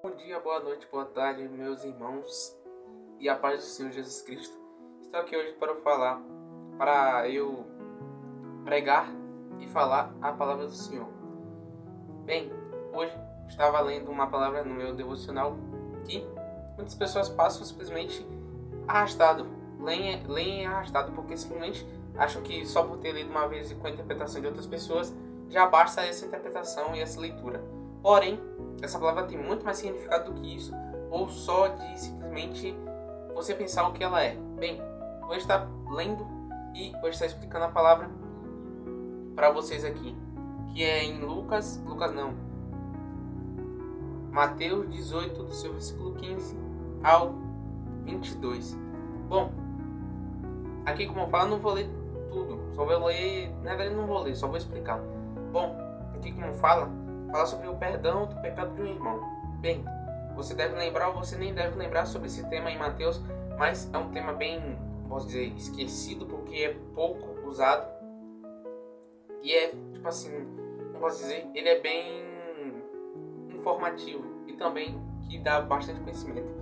Bom dia, boa noite, boa tarde, meus irmãos e a paz do Senhor Jesus Cristo. Estou aqui hoje para eu pregar e falar a palavra do Senhor. Bem, hoje estava lendo uma palavra no meu devocional que muitas pessoas passam simplesmente arrastado, leem arrastado, porque simplesmente acham que só por ter lido uma vez e com a interpretação de outras pessoas já basta essa interpretação e essa leitura. Porém, essa palavra tem muito mais significado do que isso, ou só de simplesmente você pensar o que ela é. Bem, vou estar lendo e vou estar explicando a palavra para vocês aqui, que é em Mateus 18, do seu versículo 15 ao 22. Bom, aqui como eu falo, eu não vou ler tudo, só vou ler, na verdade não vou ler, só vou explicar. Bom, aqui como fala sobre o perdão do pecado de um irmão. Bem, você deve lembrar ou você nem deve lembrar sobre esse tema em Mateus, mas é um tema bem, posso dizer, esquecido, porque é pouco usado. E é, tipo assim, não posso dizer, ele é bem informativo e também que dá bastante conhecimento.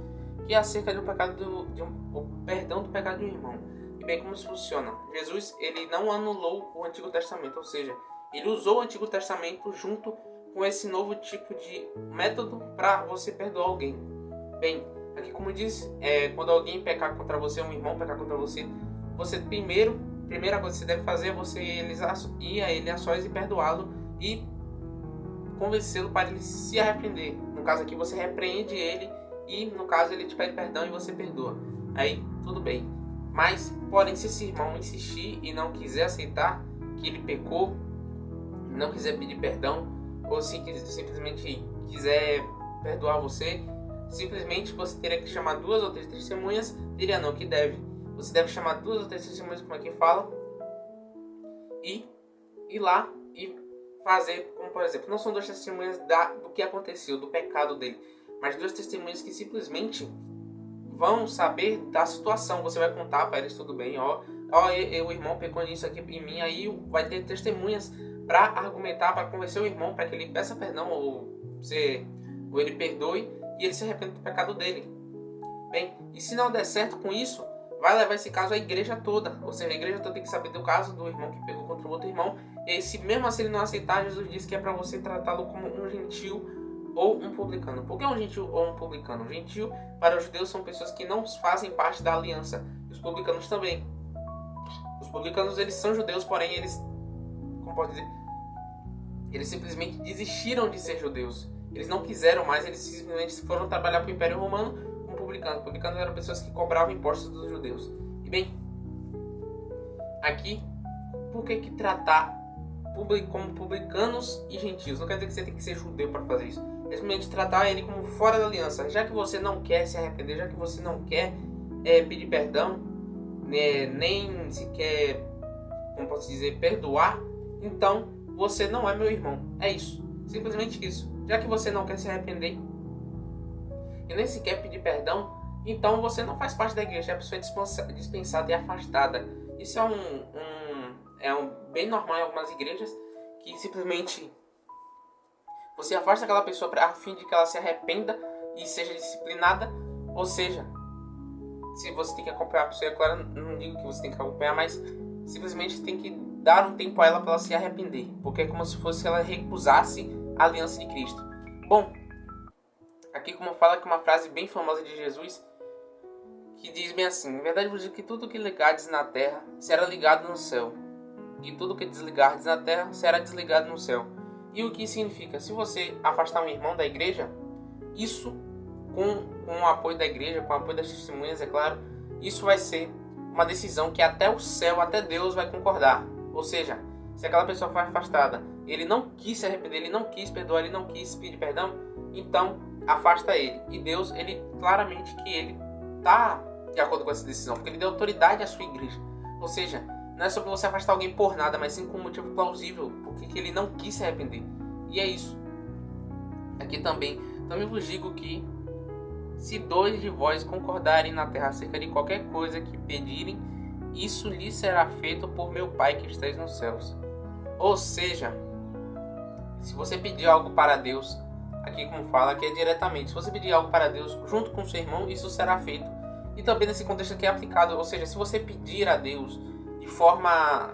Que é acerca do pecado o perdão do pecado de um irmão. E bem, como isso funciona? Jesus, ele não anulou o Antigo Testamento, ou seja, ele usou o Antigo Testamento junto com esse novo tipo de método para você perdoar alguém. Bem, aqui como diz, quando alguém pecar contra você, um irmão pecar contra você, primeira coisa que você deve fazer é você ir a ele a sós e perdoá-lo e convencê-lo para ele se arrepender. No caso aqui, você repreende ele e, no caso, ele te pede perdão e você perdoa. Aí, tudo bem. Mas, porém, se esse irmão insistir e não quiser aceitar que ele pecou, não quiser pedir perdão, ou se simplesmente quiser perdoar você, simplesmente você teria que chamar 2 ou 3 testemunhas. Teria não, que deve. Você deve chamar 2 ou 3 testemunhas, como aqui fala, e ir lá e fazer, como por exemplo, não são 2 testemunhas do que aconteceu, do pecado dele, mas 2 testemunhas que simplesmente vão saber da situação. Você vai contar para eles, tudo bem, o irmão pecou nisso aqui em mim, aí vai ter testemunhas para argumentar, para convencer o irmão, para que ele peça perdão ou ele perdoe e ele se arrependa do pecado dele. Bem, e se não der certo com isso, vai levar esse caso à igreja toda, ou seja, a igreja toda tem que saber do caso do irmão que pegou contra o outro irmão. E aí, se mesmo assim ele não aceitar, Jesus diz que é para você tratá-lo como um gentil ou um publicano. Por que um gentil ou um publicano? Um gentil, para os judeus, são pessoas que não fazem parte da aliança, e os publicanos também. Os publicanos, eles são judeus, porém eles, como pode dizer, eles simplesmente desistiram de ser judeus. Eles não quiseram mais, eles simplesmente foram trabalhar para o Império Romano como publicanos. Publicanos eram pessoas que cobravam impostos dos judeus. E bem, aqui, por que tratar como publicanos e gentios? Não quer dizer que você tem que ser judeu para fazer isso. É simplesmente tratar ele como fora da aliança. Já que você não quer se arrepender, já que você não quer pedir perdão, nem sequer, como posso dizer, perdoar, então você não é meu irmão. É isso. Simplesmente isso. Já que você não quer se arrepender e nem sequer pedir perdão, então você não faz parte da igreja. É a pessoa dispensada e afastada. Isso é bem normal em algumas igrejas, que simplesmente você afasta aquela pessoa a fim de que ela se arrependa e seja disciplinada. Ou seja, se você tem que acompanhar a pessoa, é claro, não digo que você tem que acompanhar, mas simplesmente tem que dar um tempo a ela para ela se arrepender, porque é como se fosse ela recusasse a aliança de Cristo. Bom, aqui como fala que uma frase bem famosa de Jesus, que diz bem assim: em verdade vos digo que tudo que ligardes na terra será ligado no céu, e tudo que desligardes na terra será desligado no céu. E o que significa? Se você afastar um irmão da igreja, isso com o apoio da igreja, com o apoio das testemunhas, é claro, isso vai ser uma decisão que até o céu, até Deus vai concordar. Ou seja, se aquela pessoa foi afastada, ele não quis se arrepender, ele não quis perdoar, ele não quis pedir perdão, então afasta ele. E Deus, ele claramente que ele está de acordo com essa decisão, porque ele deu autoridade à sua igreja. Ou seja, não é sobre você afastar alguém por nada, mas sim com um motivo plausível, porque ele não quis se arrepender. E é isso. Aqui também vos digo que se 2 de vós concordarem na terra acerca de qualquer coisa que pedirem, isso lhe será feito por meu Pai que está nos céus. Ou seja, se você pedir algo para Deus, aqui como fala, que é diretamente. Se você pedir algo para Deus junto com o seu irmão, isso será feito. E também nesse contexto aqui é aplicado, ou seja, se você pedir a Deus de forma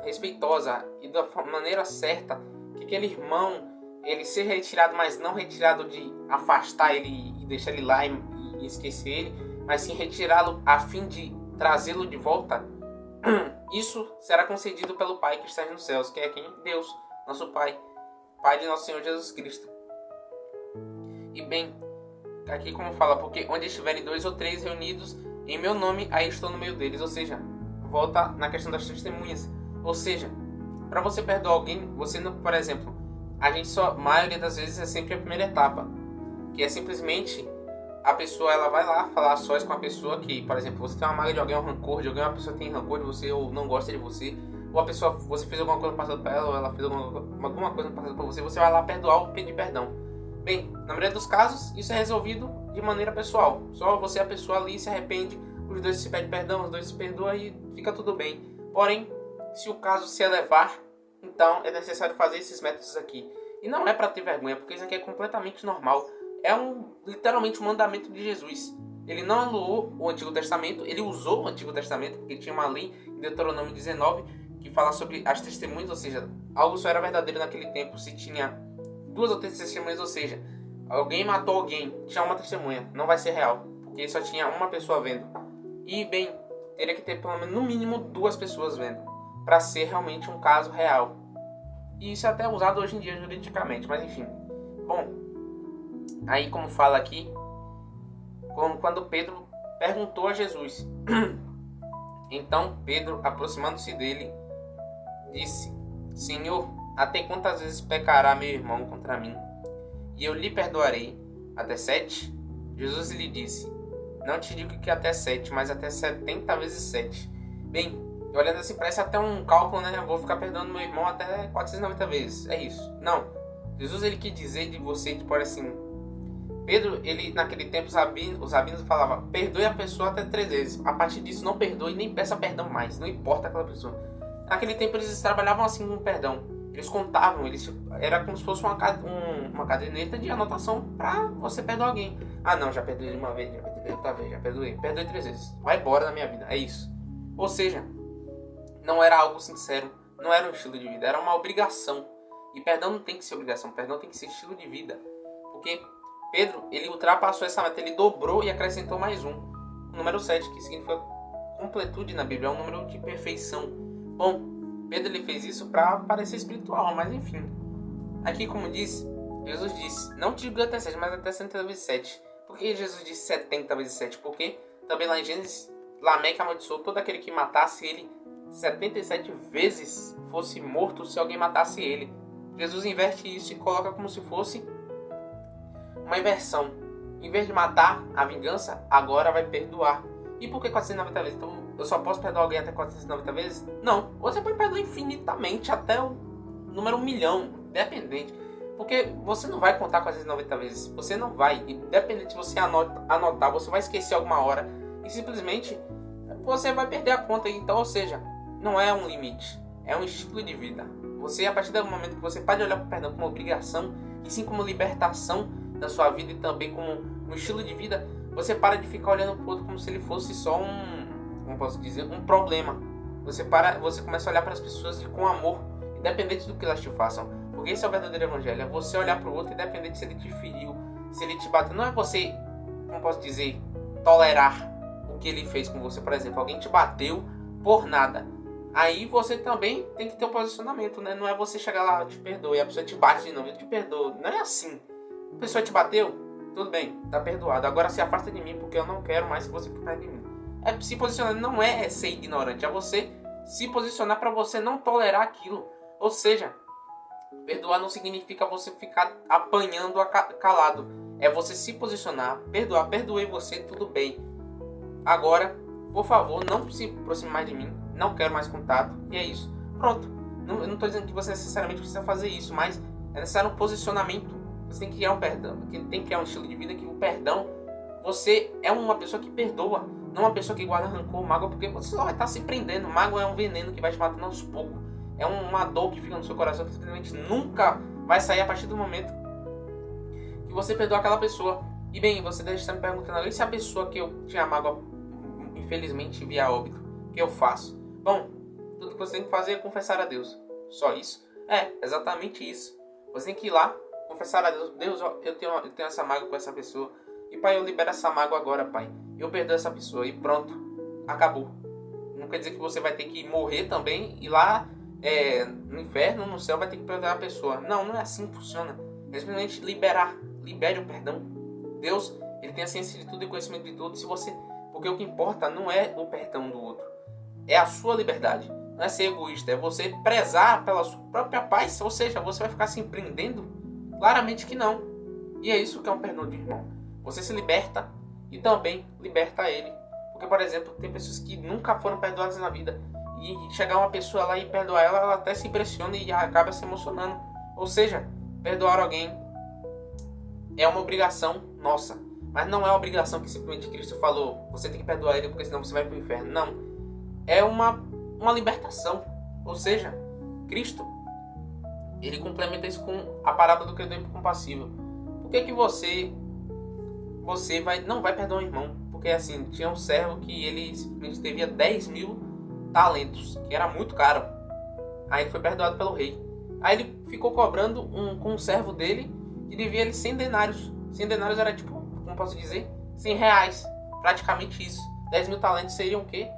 respeitosa e da maneira certa, que aquele irmão ele seja retirado, mas não retirado de afastar ele e deixar ele lá e esquecer ele, mas sim retirá-lo a fim de trazê-lo de volta, isso será concedido pelo Pai que está nos céus, que é quem? Deus, nosso Pai, Pai de nosso Senhor Jesus Cristo. E bem, aqui como fala, porque onde estiverem 2 ou 3 reunidos em meu nome, aí estou no meio deles. Ou seja, volta na questão das testemunhas. Ou seja, para você perdoar alguém, você não, por exemplo, a gente só, a maioria das vezes é sempre a primeira etapa, que é simplesmente a pessoa, ela vai lá falar sós com a pessoa que, por exemplo, você tem uma mágoa de alguém, um rancor de alguém, uma pessoa tem rancor de você ou não gosta de você, ou a pessoa, você fez alguma coisa no passado para ela, ou ela fez alguma coisa no passado para você, você vai lá perdoar ou pedir perdão. Bem, na maioria dos casos, isso é resolvido de maneira pessoal. Só você e a pessoa ali se arrepende, os dois se pedem perdão, os dois se perdoam e fica tudo bem. Porém, se o caso se elevar, então é necessário fazer esses métodos aqui. E não é para ter vergonha, porque isso aqui é completamente normal. É literalmente um mandamento de Jesus. Ele não anulou o Antigo Testamento, ele usou o Antigo Testamento, porque tinha uma lei em Deuteronômio 19 que fala sobre as testemunhas, ou seja, algo só era verdadeiro naquele tempo se tinha 2 ou 3 testemunhas, ou seja, alguém matou alguém, tinha uma testemunha, não vai ser real, porque só tinha uma pessoa vendo. E bem, teria que ter pelo menos no mínimo 2 pessoas vendo, para ser realmente um caso real. E isso é até usado hoje em dia juridicamente, mas enfim. Bom, aí como fala aqui, quando Pedro perguntou a Jesus, então Pedro, aproximando-se dele, disse: Senhor, até quantas vezes pecará meu irmão contra mim, e eu lhe perdoarei? Até 7? Jesus lhe disse: Não te digo que até 7, mas até 70 vezes 7. Bem, olhando assim, parece até um cálculo, né? Eu vou ficar perdoando meu irmão até 490 vezes. É isso. Não. Jesus, ele quis dizer de você, tipo assim, Pedro, ele naquele tempo, os rabinos falavam, perdoe a pessoa até 3 vezes. A partir disso, não perdoe nem peça perdão mais. Não importa aquela pessoa. Naquele tempo, eles trabalhavam assim com perdão. Eles contavam, era como se fosse uma caderneta de anotação pra você perdoar alguém. Ah, não, já perdoei uma vez, já perdoei outra vez, já perdoei 3 vezes. Vai embora da minha vida. É isso. Ou seja, não era algo sincero, não era um estilo de vida, era uma obrigação. E perdão não tem que ser obrigação, perdão tem que ser estilo de vida. Porque Pedro, ele ultrapassou essa meta, ele dobrou e acrescentou mais um. O número 7, que significa completude na Bíblia, é um número de perfeição. Bom, Pedro ele fez isso para parecer espiritual, mas enfim. Aqui, como disse, Jesus disse, não te digo até 7, mas até 70 vezes 7. Por que Jesus disse 70 vezes 7? Porque também lá em Gênesis, Lameque amaldiçoou todo aquele que matasse ele 77 vezes, fosse morto se alguém matasse ele. Jesus inverte isso e coloca como se fosse uma inversão. Em vez de matar a vingança, agora vai perdoar. E por que 490 vezes? Então eu só posso perdoar alguém até 490 vezes? Não. Você pode perdoar infinitamente até o número 1 milhão, independente. Porque você não vai contar 490 vezes. Você não vai. Independente se você anotar, você vai esquecer alguma hora. E simplesmente você vai perder a conta. Então, ou seja, não é um limite. É um estilo de vida. Você, a partir do momento que você pode olhar para o perdão como obrigação, e sim como libertação da sua vida e também como um estilo de vida, você para de ficar olhando para o outro como se ele fosse só como posso dizer, um problema. Você começa a olhar para as pessoas com amor, independente do que elas te façam. Porque esse é o verdadeiro evangelho, é você olhar para o outro independente se ele te feriu, se ele te bateu. Não é você, como posso dizer, tolerar o que ele fez com você. Por exemplo, alguém te bateu por nada. Aí você também tem que ter um posicionamento, né? Não é você chegar lá, te perdoe, e a pessoa te bate de novo, eu te perdoo. Não é assim. A pessoa te bateu, tudo bem, tá perdoado. Agora se afasta de mim, porque eu não quero mais que você fique perto de mim. É se posicionar, não é ser ignorante, é você se posicionar para você não tolerar aquilo. Ou seja, perdoar não significa você ficar apanhando calado. É você se posicionar, perdoar, perdoei você, tudo bem. Agora, por favor, não se aproxime mais de mim, não quero mais contato, e é isso. Pronto, eu não estou dizendo que você necessariamente precisa fazer isso, mas é necessário um posicionamento. Você tem que criar um perdão, tem que criar um estilo de vida que o perdão, você é uma pessoa que perdoa, não uma pessoa que guarda rancor, mágoa, porque você só vai estar se prendendo. Mágoa é um veneno que vai te matando aos poucos. É uma dor que fica no seu coração que simplesmente nunca vai sair a partir do momento que você perdoou aquela pessoa. E bem, você deve estar me perguntando agora, e se a pessoa que eu tinha mágoa, infelizmente, vier a óbito, o que eu faço? Bom, tudo que você tem que fazer é confessar a Deus. Só isso? É, exatamente isso. Você tem que ir lá, confessar a Deus. Deus, ó, eu tenho essa mágoa com essa pessoa. E Pai, eu libero essa mágoa agora, Pai. Eu perdoo essa pessoa e pronto. Acabou. Não quer dizer que você vai ter que morrer também e lá no inferno, no céu, vai ter que perdoar a pessoa. Não, não é assim que funciona. É simplesmente liberar. Libere o perdão. Deus, Ele tem a ciência de tudo e conhecimento de tudo. Porque o que importa não é o perdão do outro. É a sua liberdade. Não é ser egoísta. É você prezar pela sua própria paz. Ou seja, você vai ficar se empreendendo? Claramente que não. E é isso que é um perdão de irmão. Você se liberta e também liberta ele. Porque, por exemplo, tem pessoas que nunca foram perdoadas na vida. E chegar uma pessoa lá e perdoar ela, ela até se impressiona e acaba se emocionando. Ou seja, perdoar alguém é uma obrigação nossa. Mas não é uma obrigação que simplesmente Cristo falou, você tem que perdoar ele porque senão você vai para o inferno. Não. É uma libertação. Ou seja, Cristo, ele complementa isso com a parábola do credor compassível. Por que você não vai perdoar um irmão? Porque assim, tinha um servo que ele simplesmente devia 10.000 talentos, que era muito caro. Aí ele foi perdoado pelo rei. Aí ele ficou cobrando com um servo dele que devia ele 100 denários. 100 denários era tipo, como posso dizer, 100 reais. Praticamente isso. 10.000 talentos seriam o quê?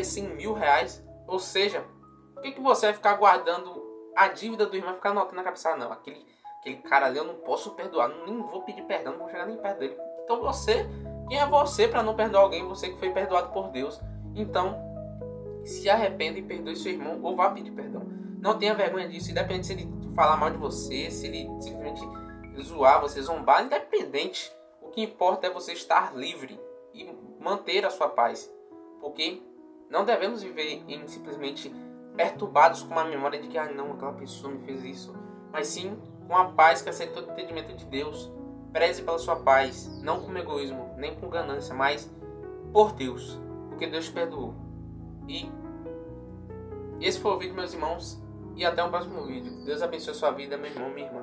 100 mil reais. Ou seja, por que você vai ficar guardando a dívida do irmão e ficar anotando na cabeça? Não, aquele cara ali eu não posso perdoar, nem vou pedir perdão, não vou chegar nem perto dele. Então quem é você para não perdoar alguém? Você que foi perdoado por Deus. Então, se arrependa e perdoe seu irmão ou vá pedir perdão. Não tenha vergonha disso, independente se ele falar mal de você, se ele simplesmente zoar, você zombar, independente. O que importa é você estar livre e manter a sua paz. Porque não devemos viver simplesmente perturbados com uma memória de que não, aquela pessoa me fez isso. Mas sim com a paz que aceitou o entendimento de Deus. Preze pela sua paz, não com egoísmo, nem com ganância, mas por Deus, porque Deus te perdoou. E esse foi o vídeo, meus irmãos, e até o próximo vídeo. Deus abençoe a sua vida, meu irmão, minha irmã.